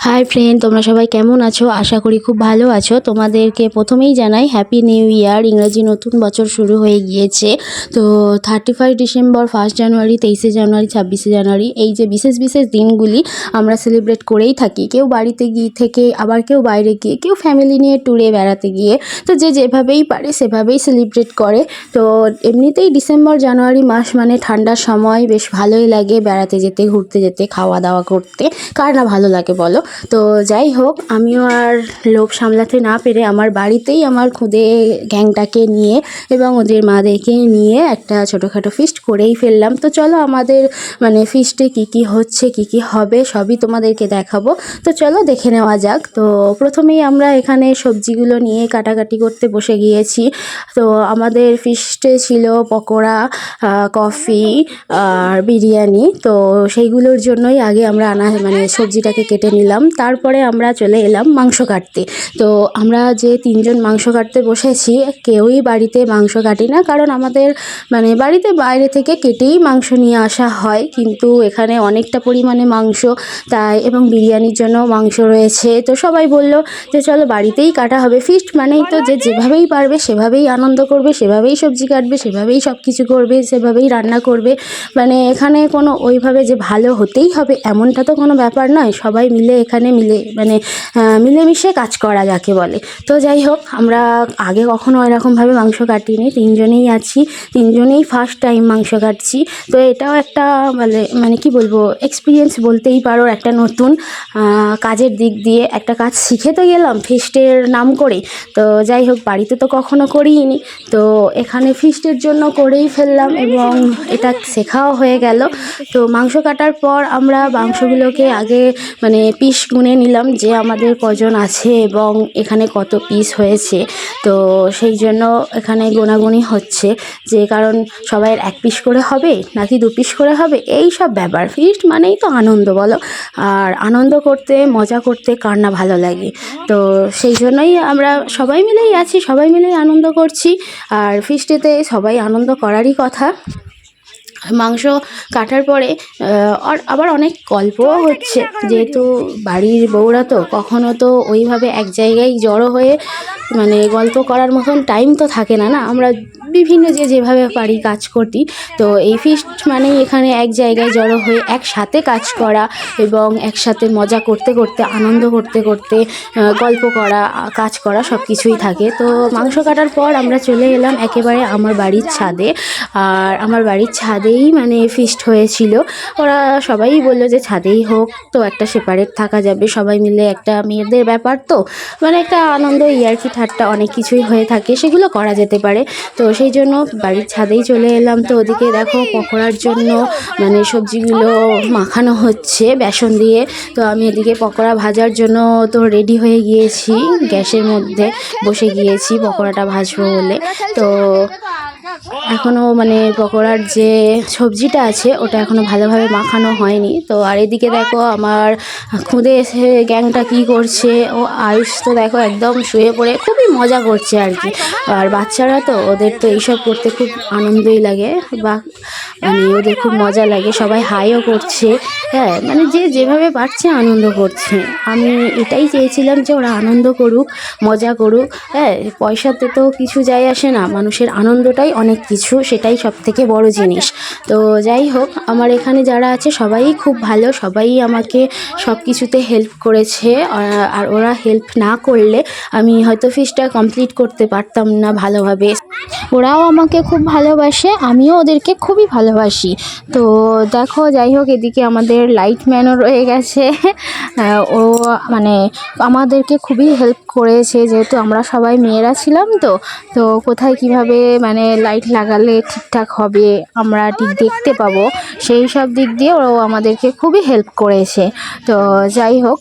Hi friend, তোমরা সবাই কেমন আছো? আশা করি খুব ভালো আছো। তোমাদেরকে প্রথমেই জানাই হ্যাপি নিউ ইয়ার। ইংরেজি নতুন বছর শুরু হয়ে গিয়েছে। তো 31 ডিসেম্বর, 1 জানুয়ারি, 23 জানুয়ারি, 26 জানুয়ারি, এই যে বিশেষ বিশেষ দিনগুলি আমরা সেলিব্রেট করেই থাকি। কেউ বাড়িতে গিয়ে থেকে, আবার কেউ বাইরে গিয়ে, কেউ ফ্যামিলি নিয়ে ট্যুরে বেড়াতে গিয়ে, তো যে যেভাবেই পারে সেভাবেই সেলিব্রেট করে। তো এমনিতেই ডিসেম্বর জানুয়ারি মাস মানে ঠান্ডার সময়, বেশ ভালোই লাগে বেড়াতে যেতে, ঘুরতে যেতে, খাওয়া দাওয়া করতে। কার না ভালো লাগে বলো? তো যাই হোক, আমিও আর লোভ সামলাতে না পেরে আমার বাড়িতেই আমার খুদে গ্যাংটাকে নিয়ে এবং ওদের মাদেরকে নিয়ে একটা ছোটোখাটো ফিস্ট করেই ফেললাম। তো চলো আমাদের মানে ফিস্টে কী কী হচ্ছে, কী কী হবে সবই তোমাদেরকে দেখাবো। তো চলো দেখে নেওয়া যাক। তো প্রথমেই আমরা এখানে সবজিগুলো নিয়ে কাটাকাটি করতে বসে গিয়েছি। তো আমাদের ফিস্টে ছিল পকোড়া, কফি আর বিরিয়ানি। তো সেইগুলোর জন্যই আগে আমরা মানে সবজিটাকে কেটে নিলাম। তারপরে আমরা চলে এলাম মাংস কাটতে। তো আমরা যে 3 জন মাংস কাটতে বসেছি, কেউই বাড়িতে মাংস কাটি না, কারণ আমাদের মানে বাড়িতে বাইরে থেকে কেটেই মাংস নিয়ে আসা হয়। কিন্তু এখানে অনেকটা পরিমাণে মাংস, তাই এবং বিরিয়ানির জন্য মাংস রয়েছে। তো সবাই বলল যে চলো বাড়িতেই কাটা হবে। ফিস্ট মানেই তো যে যেভাবেই পারবে সেভাবেই আনন্দ করবে, সেভাবেই সবজি কাটবে, সেভাবেই সব কিছু করবে, সেভাবেই রান্না করবে। মানে এখানে কোনো ওইভাবে যে ভালো হতেই হবে এমনটা তো কোনো ব্যাপার নয়। সবাই মিলে এখানে মিলেমিশে কাজ করা যাকে বলে। তো যাই হোক, আমরা আগে কখনো এরকমভাবে মাংস কাটিনি। 3 জনেই আছি, 3 জনেই ফার্স্ট টাইম মাংস কাটছি। তো এটাও একটা মানে কি বলবো, এক্সপিরিয়েন্স বলতেই পারো। একটা নতুন কাজের দিক দিয়ে একটা কাজ শিখে তো গেলাম ফিস্টের নাম করে। তো যাই হোক, বাড়িতে তো কখনো করিনি, তো এখানে ফিস্টের জন্য করেই ফেললাম এবং এটা শেখাও হয়ে গেল। তো মাংস কাটার পর আমরা মাংসগুলোকে আগে মানে পিস গুনে নিলাম যে আমাদের কজন আছে এবং এখানে কত পিস হয়েছে। তো সেই জন্য এখানে গোনাগুনি হচ্ছে যে, কারণ সবাইয়ের 1 পিস করে হবে নাকি 2 পিস করে হবে, এই সব ব্যাপার। ফিস্ট মানেই তো আনন্দ বলো, আর আনন্দ করতে, মজা করতে কার না ভালো লাগে। তো সেই জন্যই আমরা সবাই মিলেই আছি, সবাই মিলেই আনন্দ করছি। আর ফিস্টেতে সবাই আনন্দ করারই কথা। মাংস কাটার পরে আবার অনেক গল্পও হচ্ছে, যেহেতু বাড়ির বউরা তো কখনো তো ওইভাবে এক জায়গায় জড়ো হয়ে মানে গল্প করার মতন টাইম তো থাকে না। আমরা বিভিন্ন যেভাবে পারি কাজ করি। তো এই ফিস্ট মানেই এখানে এক জায়গায় জড়ো হয়ে একসাথে কাজ করা এবং একসাথে মজা করতে করতে, আনন্দ করতে করতে, গল্প করা, কাজ করা সব কিছুই থাকে। তো মাংস কাটার পর আমরা চলে এলাম একেবারে আমার বাড়ির ছাদে। আর আমার বাড়ির ছাদেই মানে ফিস্ট হয়েছিল। ওরা সবাই বললো যে ছাদেই হোক, তো একটা সেপারেট থাকা যাবে সবাই মিলে, একটা মেয়েদের ব্যাপার তো মানে একটা আনন্দ, ইয়ার্কি ঠাট্টা অনেক কিছুই হয়ে থাকে, সেগুলো করা যেতে পারে। তো সেই জন্য বাড়ির ছাদেই চলে এলাম। তো ওদিকে দেখো পকোড়ার জন্য মানে সবজিগুলো মাখানো হচ্ছে বেসন দিয়ে। তো আমি এদিকে পকোড়া ভাজার জন্য তো রেডি হয়ে গিয়েছি, গ্যাসের মধ্যে বসে গিয়েছি পকোড়াটা ভাজবো বলে। তো এখনও মানে পকোড়ার যে সবজিটা আছে ওটা এখনও ভালোভাবে মাখানো হয়নি। তো আর এদিকে দেখো আমার খুদে এসে গ্যাংটা কী করছে। ও আয়ুষ তো দেখো একদম শুয়ে পড়ে খুবই মজা করছে আর কি। আর বাচ্চারা তো, ওদের তো এইসব করতে খুব আনন্দই লাগে, বা মানে ওদের খুব মজা লাগে। সবাই হাইও করছে, হ্যাঁ মানে যে যেভাবে পারছে আনন্দ করছে। আমি এটাই চেয়েছিলাম যে ওরা আনন্দ করুক, মজা করুক। হ্যাঁ, পয়সাতে তো কিছু যায় আসে না, মানুষের আনন্দটাই অনেক কিছু, সেটাই সবথেকে বড় জিনিস। তো যাই হোক, আমার এখানে যারা আছে সবাই খুব ভালো, সবাই আমাকে সব কিছুতে হেল্প করেছে। আর ওরা হেল্প না করলে আমি হয়তো ফিস্টটা কমপ্লিট করতে পারতাম না ভালোভাবে। ওরাও আমাকে খুব ভালোবাসে, আমিও ওদেরকে খুবই ভালোবাসি। তো দেখো, যাই হোক, এদিকে আমাদের লাইটম্যানও রয়ে গেছে। ও মানে আমাদেরকে খুবই হেল্প করেছে, যেহেতু আমরা সবাই মেয়েরা ছিলাম। তো কোথায় কিভাবে মানে লাইট লাগালে ঠিকঠাক হবে, আমরা ঠিক দেখতে পাবো, সেই সব দিক দিয়ে ও আমাদেরকে খুবই হেল্প করেছে। তো যাই হোক,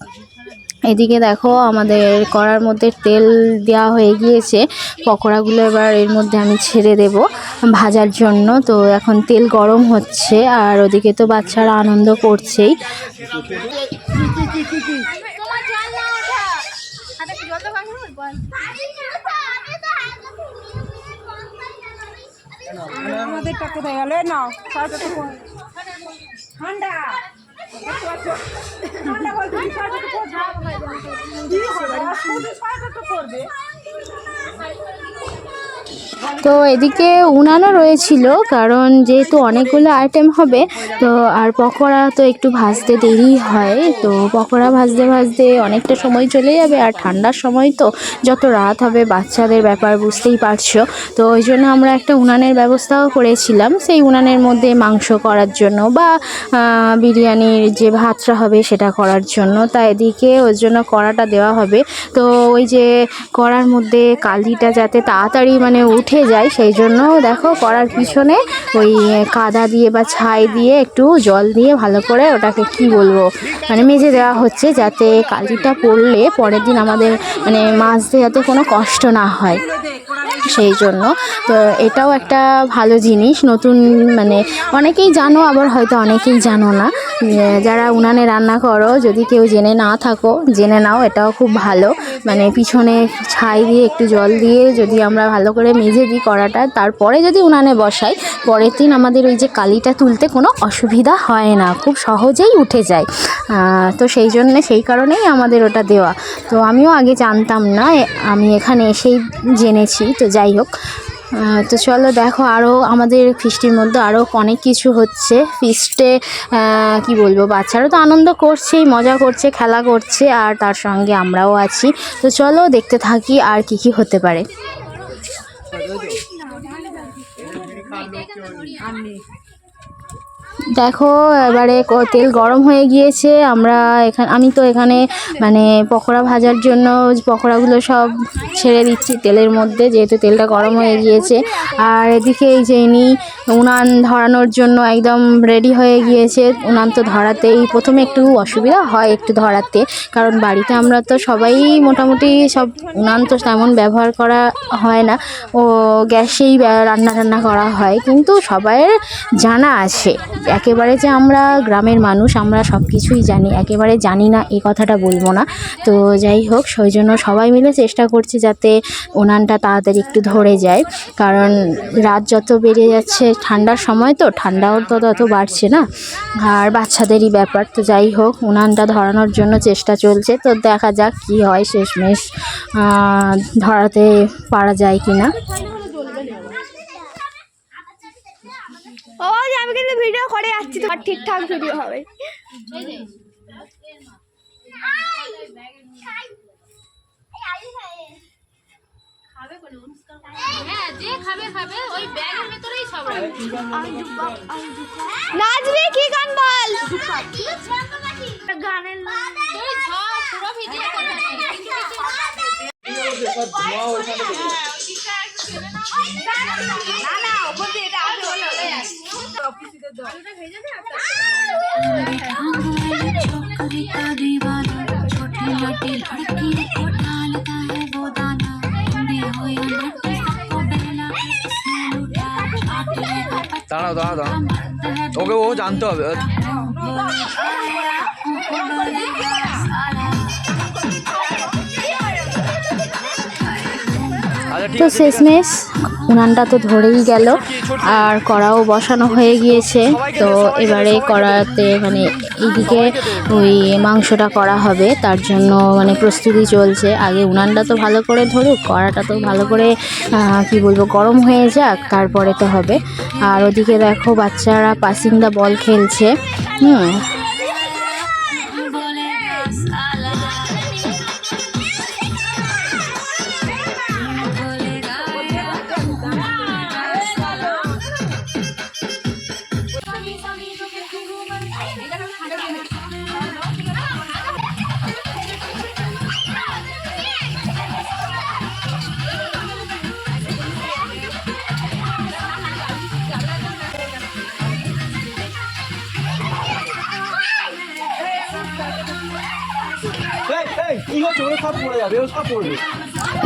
এদিকে দেখো আমাদের কড়ার মধ্যে তেল দেওয়া হয়ে গিয়েছে। পকোড়াগুলো এবার এর মধ্যে আমি ছেড়ে দেব ভাজার জন্য। তো এখন তেল গরম হচ্ছে, আর ওদিকে তো বাচ্চারা আনন্দ করছেই। আমাদেরটা কোথায় গেল? না ঠান্ডা ঠান্ডা বলতে তো এদিকে উনানও রয়েছিল, কারণ যেহেতু অনেকগুলো আইটেম হবে তো আর পকোড়া তো একটু ভাজতে দেরি হয়, তো পকোড়া ভাজতে ভাজতে অনেকটা সময় চলে যাবে। আর ঠান্ডার সময় তো যত রাত হবে বাচ্চাদের ব্যাপার বুঝতেই পারছো। তো ওই জন্য আমরা একটা উনানের ব্যবস্থাও করেছিলাম, সেই উনানের মধ্যে মাংস করার জন্য বা বিরিয়ানির যে ভাতটা হবে সেটা করার জন্য। তা এদিকে ওই জন্য কড়াটা দেওয়া হবে। তো ওই যে কড়ার মধ্যে কালিটা যাতে তাড়াতাড়ি মানে উঠে যায় সেই জন্য দেখো কড়ার পিছনে ওই কাদা দিয়ে বা ছাই দিয়ে একটু জল দিয়ে ভালো করে ওটাকে কি বলবো মানে মেজে দেওয়া হচ্ছে, যাতে কালিটা পড়লে পরের দিন আমাদের মানে মাজতে যাতে কোনো কষ্ট না হয় সেই জন্য। তো এটাও একটা ভালো জিনিস, নতুন মানে অনেকেই জানো আবার হয়তো অনেকেই জানো না। যারা উনানে রান্না করো যদি কেউ জেনে না থাকো জেনে নাও, এটাও খুব ভালো। মানে পিছনে ছাই দিয়ে একটু জল দিয়ে যদি আমরা ভালো করে মেজে দিই কড়াটা, তারপরে যদি উনানে বসাই পরের দিন আমাদের ওই যে কালিটা তুলতে কোনো অসুবিধা হয় না, খুব সহজেই উঠে যায়। তো সেই জন্যে সেই কারণেই আমাদের ওটা দেওয়া। তো আমিও আগে জানতাম না, আমি এখানে এসেই জেনেছি। তো যাই হোক, তো চলো দেখো আরও আমাদের ফিস্টির মধ্যে আরও অনেক কিছু হচ্ছে। ফিস্টে কি বলবো, বাচ্চারা তো আনন্দ করছেই, মজা করছে, খেলা করছে, আর তার সঙ্গে আমরাও আছি। তো চলো দেখতে থাকি আর কি কি হতে পারে। দেখো এবারে তেল গরম হয়ে গিয়েছে। আমি তো এখানে মানে পকোড়া ভাজার জন্য পকোড়াগুলো সব ছেড়ে দিচ্ছি তেলের মধ্যে, যেহেতু তেলটা গরম হয়ে গিয়েছে। আর এদিকে এই যে ইনি উনান ধরানোর জন্য একদম রেডি হয়ে গিয়েছে। উনান তো ধরাতেই প্রথমে একটু অসুবিধা হয় একটু ধরাতে, কারণ বাড়িতে আমরা তো সবাই মোটামুটি সব উনান তো তেমন ব্যবহার করা হয় না, ও গ্যাসেই রান্না করা হয়। কিন্তু সবাইয়ের জানা আছে, একেবারে যে আমরা গ্রামের মানুষ আমরা সব কিছুই জানি, একেবারে জানি না এই কথাটা বলবো না। তো যাই হোক, সেই জন্য সবাই মিলে চেষ্টা করছি যাতে উনানটা তাড়াতাড়ি একটু ধরে যায়, কারণ রাত যত বেড়ে যাচ্ছে ঠান্ডার সময় তো ঠান্ডাও তো তত বাড়ছে না, আর বাচ্চাদেরই ব্যাপার। তো যাই হোক, উনানটা ধরানোর জন্য চেষ্টা চলছে। তো দেখা যাক কি হয়, শেষমেশ ধরাতে পারা যায় কি না। ও আমি কিন্তু ভিডিও করে আসছি, তোমার ঠিকঠাক ভিডিও হবে। নাচবি কি গান বল? গানের দাঁড়াও দাঁড়াও দাঁড়াও, ওকে ও জানতে হবে। তো শেষমেশ উনানটা তো ধরেই গেল, আর কড়াও বসানো হয়ে গিয়েছে। তো এবারে কড়াতে মানে এইদিকে ওই মাংসটা করা হবে, তার জন্য মানে প্রস্তুতি চলছে। আগে উনানটা তো ভালো করে ধরুক, কড়াটা তো ভালো করে কি বলবো গরম হয়ে যাক, তারপরে তো হবে। আর ওদিকে দেখো বাচ্চারা পাসিং দ্য বল খেলছে।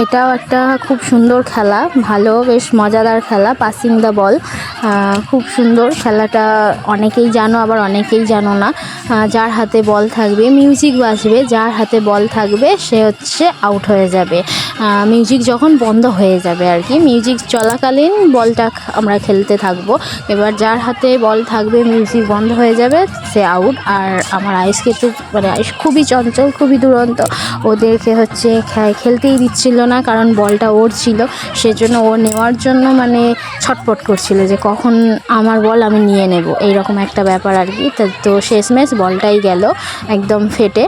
এটাও একটা খুব সুন্দর খেলা, ভালো বেশ মজাদার খেলা পাসিং দ্য বল। খুব সুন্দর খেলাটা, অনেকেই জানো আবার অনেকেই জানো না। যার হাতে বল থাকবে মিউজিক বাজবে, যার হাতে বল থাকবে সে হচ্ছে আউট হয়ে যাবে। মিউজিক যখন বন্ধ হয়ে যাবে আর কি, মিউজিক চলাকালীন বলটা আমরা খেলতে থাকবো। এবার যার হাতে বল থাকবে মিউজিক বন্ধ হয়ে যাবে সে আউট। আর আমার আইস খেতে মানে আইস খুবই চঞ্চল, খুবই দুরন্ত, ওদেরকে হচ্ছে খেলতেই দিচ্ছিল না, কারণ বলটা ওর ছিল, সেজন্য ও নেওয়ার জন্য মানে ছটপট করছিল যে কখন আমার বল আমি নিয়ে নেব, এইরকম একটা ব্যাপার আর কি। তো শেষমেশ বলটাই গেল একদম ফেটে,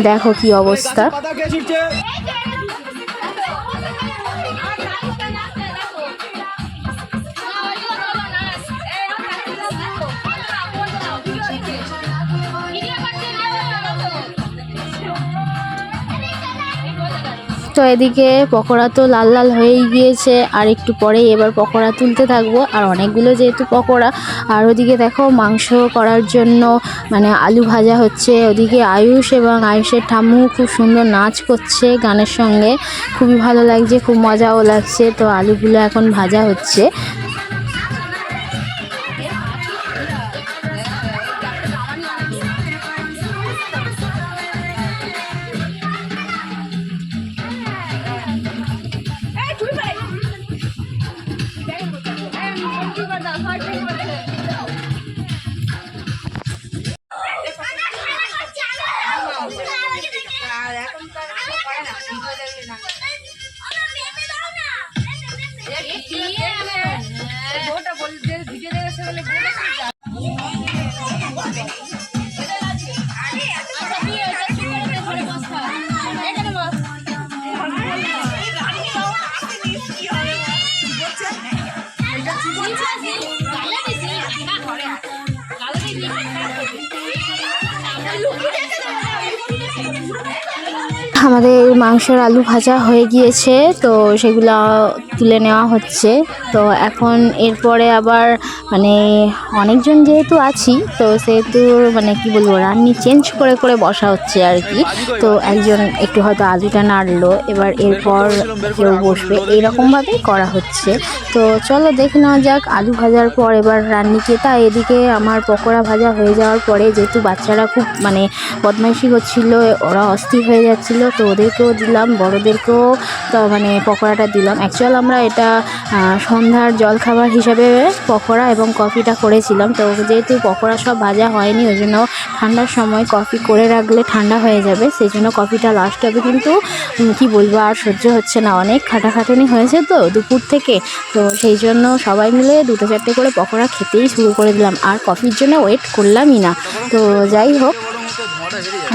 দেখো কি অবস্থা। তো এদিকে পকোড়া তো লাল লাল হয়েই গিয়েছে, আর একটু পরেই এবার পকোড়া তুলতে থাকবো, আর অনেকগুলো যেহেতু পকোড়া। আর ওদিকে দেখো মাংস করার জন্য মানে আলু ভাজা হচ্ছে, ওদিকে আয়ুষ এবং আয়ুষের ঠাম্মু খুব সুন্দর নাচ করছে গানের সঙ্গে, খুবই ভালো লাগছে, খুব মজাও লাগছে। তো আলুগুলো এখন ভাজা হচ্ছে। আমাদের মাংসের আলু ভাজা হয়ে গিয়েছে, তো সেগুলো তুলে নেওয়া হচ্ছে। তো এখন এরপরে আবার মানে অনেকজন যেহেতু আছি, তো সেহেতু মানে কি বলবো, রান্নি চেঞ্জ করে করে বসা হচ্ছে আর কি। তো একজন একটু হয়তো আলুটা নাড়লো, এবার এরপর কেউ বসবে, এইরকমভাবেই করা হচ্ছে। তো চলো দেখে নেওয়া যাক আলু ভাজার পর এবার রান্নিকে। তাই এদিকে আমার পকোড়া ভাজা হয়ে যাওয়ার পরে যেহেতু বাচ্চারা খুব মানে বদমাইশি করছিল, ওরা অস্থির হয়ে যাচ্ছিল, তো ওদেরকেও দিলাম, বড়োদেরকেও তো মানে পকোড়াটা দিলাম। অ্যাকচুয়াল আমরা এটা সন্ধ্যার জলখাবার হিসাবে পকোড়া এবং কফিটা করেছিলাম। তো যেহেতু পকোড়া সব ভাজা হয়নি, ওই জন্য ঠান্ডার সময় কফি করে রাখলে ঠান্ডা হয়ে যাবে, সেই জন্য কফিটা লাস্ট হবে। কিন্তু কি বলবো, আর সহ্য হচ্ছে না, অনেক খাটাখাটানি হয়েছে তো দুপুর থেকে, তো সেই জন্য সবাই মিলে 2-4টে করে পকোড়া খেতেই শুরু করে দিলাম, আর কফির জন্য ওয়েট করলামই না। তো যাই হোক,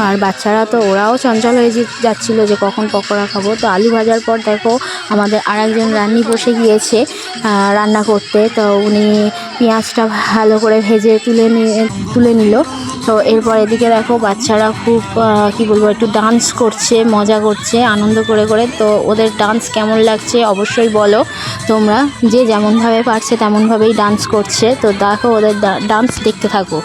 আর বাচ্চারা তো ওরাও চঞ্চল হয়ে যাচ্ছিলো যে কখন পকোড়া খাবো। তো আলু ভাজার পর দেখো আমাদের আরেকজন রান্নি বসে গিয়েছে রান্না করতে। তো উনি পেঁয়াজটা ভালো করে ভেজে তুলে নিল। তো এরপর এদিকে দেখো বাচ্চারা খুব কি বলবো, একটু ডান্স করছে, মজা করছে আনন্দ করে করে। তো ওদের ডান্স কেমন লাগছে অবশ্যই বলো তোমরা, যে যেমনভাবে পারছে তেমনভাবেই ডান্স করছে। তো দেখো ওদের ডান্স দেখতে থাকো।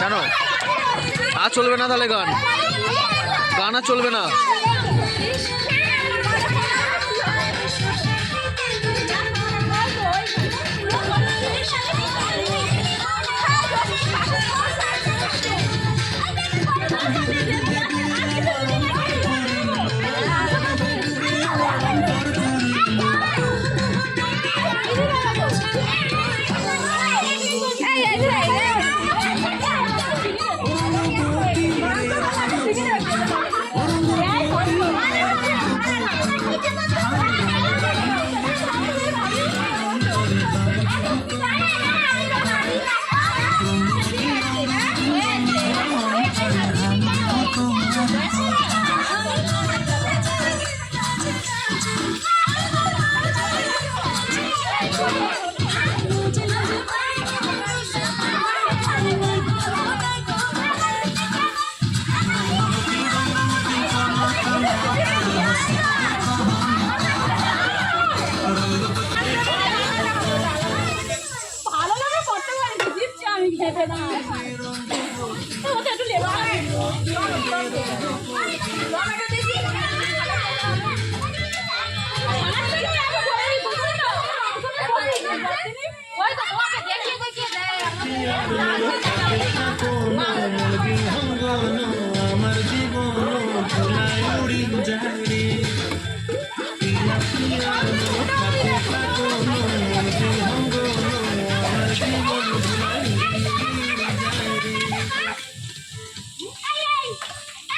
কেন আর চলবে না তাহলে? গান আর চলবে না?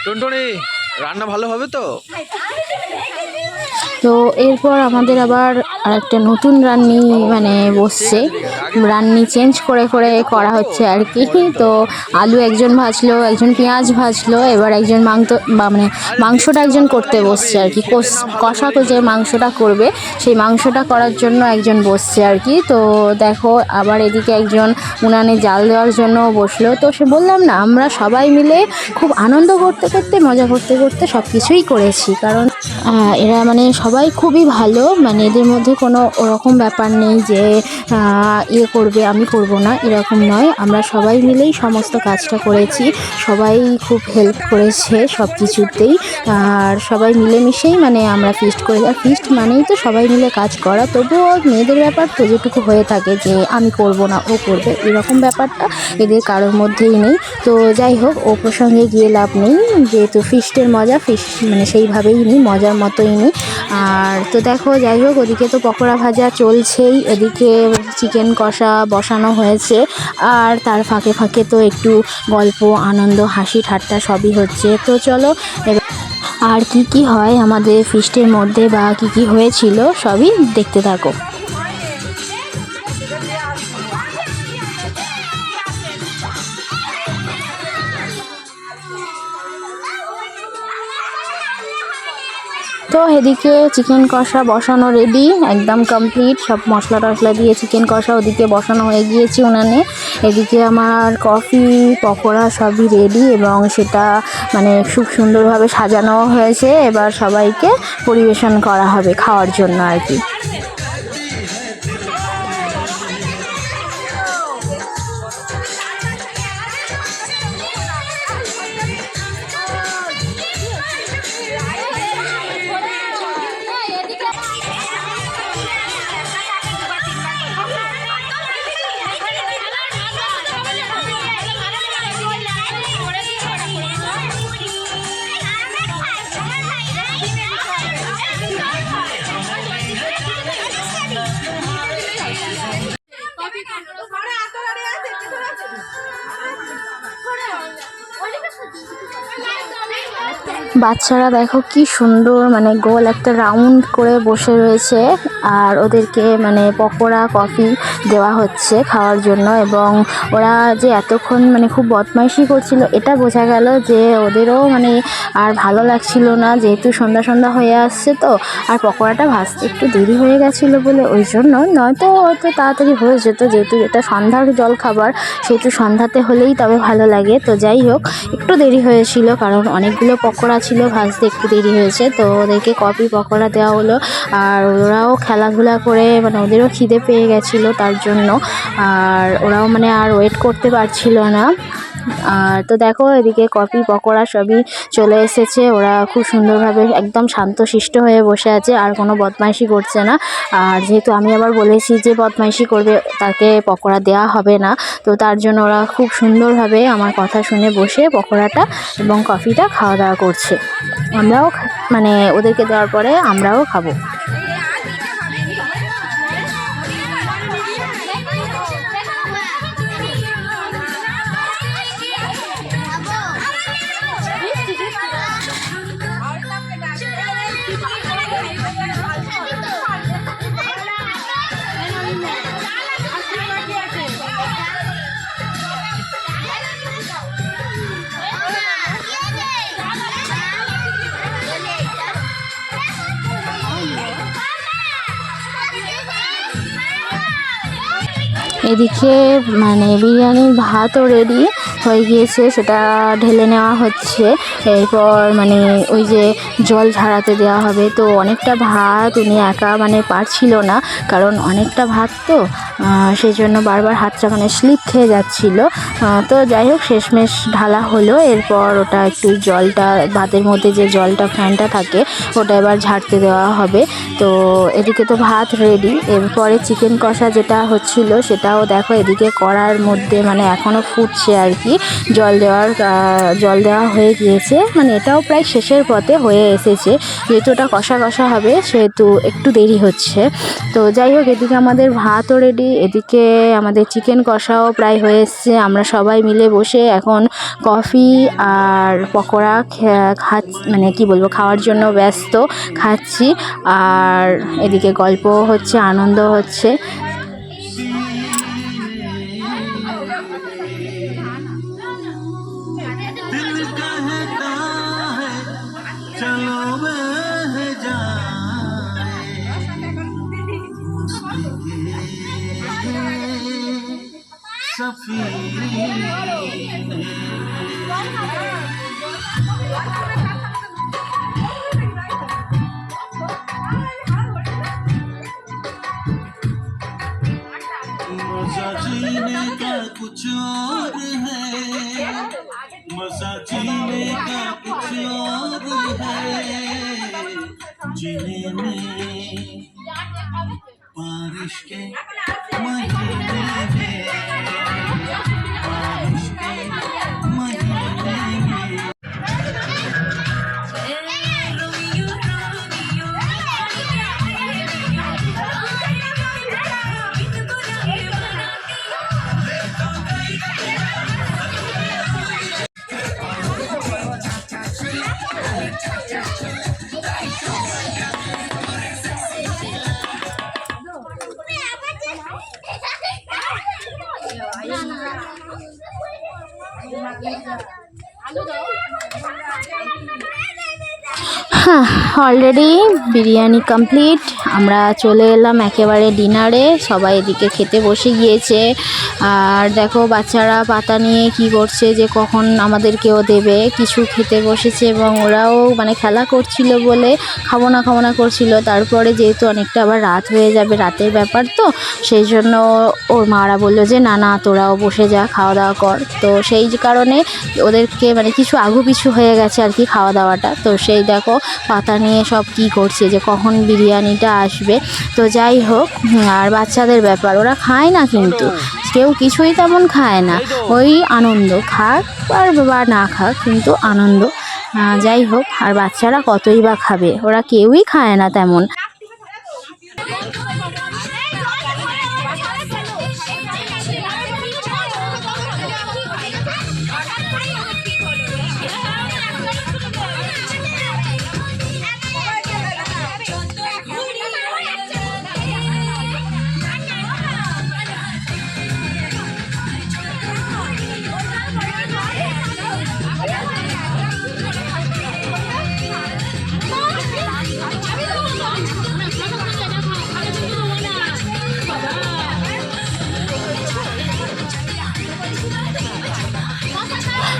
টুনটুনি রান্না ভালো হবে তো? তো এরপর আমাদের আবার আরেকটা নতুন রান্নি মানে বসছে, রান্নি চেঞ্জ করে করে করা হচ্ছে আর কি। তো আলু একজন ভাজলো, একজন পেঁয়াজ ভাজলো, এবার একজন মাংসটা একজন করতে বসছে আর কি। কষা যে মাংসটা করবে সেই মাংসটা করার জন্য একজন বসছে আর কি। তো দেখো আবার এদিকে একজন উনানে জাল দেওয়ার জন্য বসলো। তো সে বললাম না, আমরা সবাই মিলে খুব আনন্দ করতে করতে মজা করতে করতে সব কিছুই করেছি, কারণ এরা মানে সবাই খুবই ভালো, মানে এদের মধ্যে কোনো ওরকম ব্যাপার নেই যে ইয়ে করবে আমি করব না, এরকম নয়। আমরা সবাই মিলেই সমস্ত কাজটা করেছি, সবাই খুব হেল্প করেছে সব কিছুতেই। আর সবাই মিলেমিশেই মানে আমরা ফিস্ট করি। আর ফিস্ট মানেই তো সবাই মিলে কাজ করা, তবুও মেয়েদের ব্যাপার তো যেটুকু হয়ে থাকে যে আমি করব না ও করবে, এরকম ব্যাপারটা এদের কারোর মধ্যেই নেই। তো যাই হোক, ও প্রসঙ্গে গিয়ে লাভ নেই, যেহেতু ফিস্টের মজা ফিস্ট মানে সেইভাবেই নিই, মজার মতোই নিই। আর তো দেখো যাই হোক, ওদিকে তো পকোড়া ভাজা চলছেই, এদিকে চিকেন কষা বসানো হয়েছে, আর তার ফাঁকে ফাঁকে তো একটু গল্প আনন্দ হাসি ঠাট্টা সবই হচ্ছে। তো চলো আর কি কি হয় আমাদের ফিস্টের মধ্যে বা কি কি হয়েছিল সবই দেখতে থাকো। তো এদিকে চিকেন কষা বসানো রেডি, একদম কমপ্লিট, সব মশলা টশলা দিয়ে চিকেন কষা ওদিকে বসানো হয়ে গিয়েছে উনানে। এদিকে আমার কফি পকোড়া সবই রেডি, এবং সেটা মানে খুব সুন্দরভাবে সাজানো হয়েছে। এবার সবাইকে পরিবেশন করা হবে খাওয়ার জন্য আর কি। বাচ্চারা দেখো কি সুন্দর মানে গোল একটা রাউন্ড করে বসে রয়েছে, আর ওদেরকে মানে পকোড়া কফি দেওয়া হচ্ছে খাওয়ার জন্য। এবং ওরা যে এতক্ষণ মানে খুব বদমাইশি করছিল, এটা বোঝা গেল যে ওদেরও মানে আর ভালো লাগছিল না, যেহেতু সন্ধ্যা সন্ধ্যা হয়ে আসছে। তো আর পকোড়াটা ভাজতে একটু দেরি হয়ে গেছিলো বলে ওই জন্য, নয়তো হয়তো তাড়াতাড়ি হয়ে যেত, যেহেতু এটা সন্ধ্যার জল খাবার, সেহেতু সন্ধ্যাতে হলেই তবে ভালো লাগে। তো যাই হোক, একটু দেরি হয়েছিল কারণ অনেকগুলো পকোড়া ছিল, ভাজতে একটু দেরি হয়েছে। তো ওদেরকে কফি পকোড়া দেওয়া হলো, আর ওরাও খেলাধুলা করে মানে ওদেরও খিদে পেয়ে গেছিলো তার জন্য, আর ওরাও মানে আর ওয়েট করতে পারছিল না। আর তো দেখো এদিকে কফি পকোড়া সবই চলে এসেছে, ওরা খুব সুন্দরভাবে একদম শান্তশিষ্ট হয়ে বসে আছে, আর কোনো বদমাইশি করছে না। আর যেহেতু আমি আবার বলেছি যে বদমাইশি করবে তাকে পকোড়া দেওয়া হবে না, তো তার জন্য ওরা খুব সুন্দরভাবে আমার কথা শুনে বসে পকোড়াটা এবং কফিটা খাওয়া দাওয়া করছে। আমরাও মানে ওদেরকে দেওয়ার পরে আমরাও খাবো। এদিকে মানে বিরিয়ানির ভাতও রেডি হয়ে গিয়েছে, সেটা ঢেলে নেওয়া হচ্ছে। এরপর মানে ওই যে জল ঝাড়াতে দেওয়া হবে। তো অনেকটা ভাত উনি একা মানে পারছিল না, কারণ অনেকটা ভাত তো সেই জন্য বারবার হাতটা মানে স্লিপ খেয়ে যাচ্ছিল। তো যাই হোক শেষমেশ ঢালা হলো। এরপর ওটা একটু জলটা ভাতের মধ্যে যে জলটা ফ্যানটা থাকে ওটা এবার ঝাড়তে দেওয়া হবে। তো এদিকে তো ভাত রেডি। এরপরে চিকেন কষা যেটা হচ্ছিল সেটাও দেখো এদিকে কড়ার মধ্যে মানে এখনও ফুটছে আর কি। জল দেওয়া হয়ে গিয়েছে, মানে এটাও প্রায় শেষের পথে হয়ে এসেছে। যেহেতু ওটা কষা কষা হবে সেহেতু একটু দেরি হচ্ছে। তো যাই হোক এদিকে আমাদের ভাতও রেডি, এদিকে আমাদের চিকেন কষাও প্রায় হয়ে এসছে। আমরা সবাই মিলে বসে এখন কফি আর পকোড়া মানে কি বলবো খাওয়ার জন্য ব্যস্ত, খাচ্ছি। আর এদিকে গল্প হচ্ছে, আনন্দ হচ্ছে। मजा जीने का कुछ और है, मजा जीने का कुछ और है, जीने में बारिश के महीने में, बारिश के महीने में। হ্যাঁ, অলরেডি বিরিয়ানি কমপ্লিট। আমরা চলে এলাম একেবারে ডিনারে। সবাই এদিকে খেতে বসে গিয়েছে। আর দেখো বাচ্চারা পাতা নিয়ে কি করছে, যে কখন আমাদেরকেও দেবে। কিছু খেতে বসেছে এবং ওরাও মানে খেলা করছিল বলে খাবো না করছিল। তারপরে যেহেতু অনেকটা আবার রাত হয়ে যাবে, রাতের ব্যাপার তো, সেই জন্য ওর মারা বললো যে না তোরাও বসে যা, খাওয়া দাওয়া কর। তো সেই কারণে ওদেরকে মানে কিছু আগু পিছু হয়ে গেছে আর কি খাওয়া দাওয়াটা। তো সেই দেখো পাতা নিয়ে সব কি করছে, যে কখন বিরিয়ানিটা আসবে। তো যাই হোক, আর বাচ্চাদের ব্যাপার, ওরা খায় না কিন্তু কেউ কিছুই তেমন খায় না। ওই আনন্দ, খাক আর বা না খাক কিন্তু আনন্দ। যাই হোক, আর বাচ্চারা কতই বা খাবে, ওরা কেউই খায় না তেমন।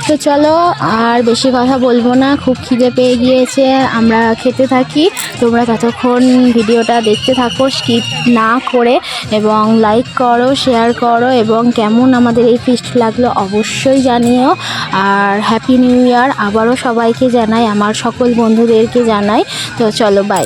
তো চলো আর বেশি কথা বলবো না, খুব খিদে পেয়ে গিয়েছে, আমরা খেতে থাকি। তোমরা ততক্ষণ ভিডিওটা দেখতে থাকো স্কিপ না করে, এবং লাইক করো, শেয়ার করো, এবং কেমন আমাদের এই ফিস্ট লাগলো অবশ্যই জানিও। আর হ্যাপি নিউ ইয়ার আবারও সবাইকে জানাই, আমার সকল বন্ধুদেরকে জানাই। তো চলো বাই।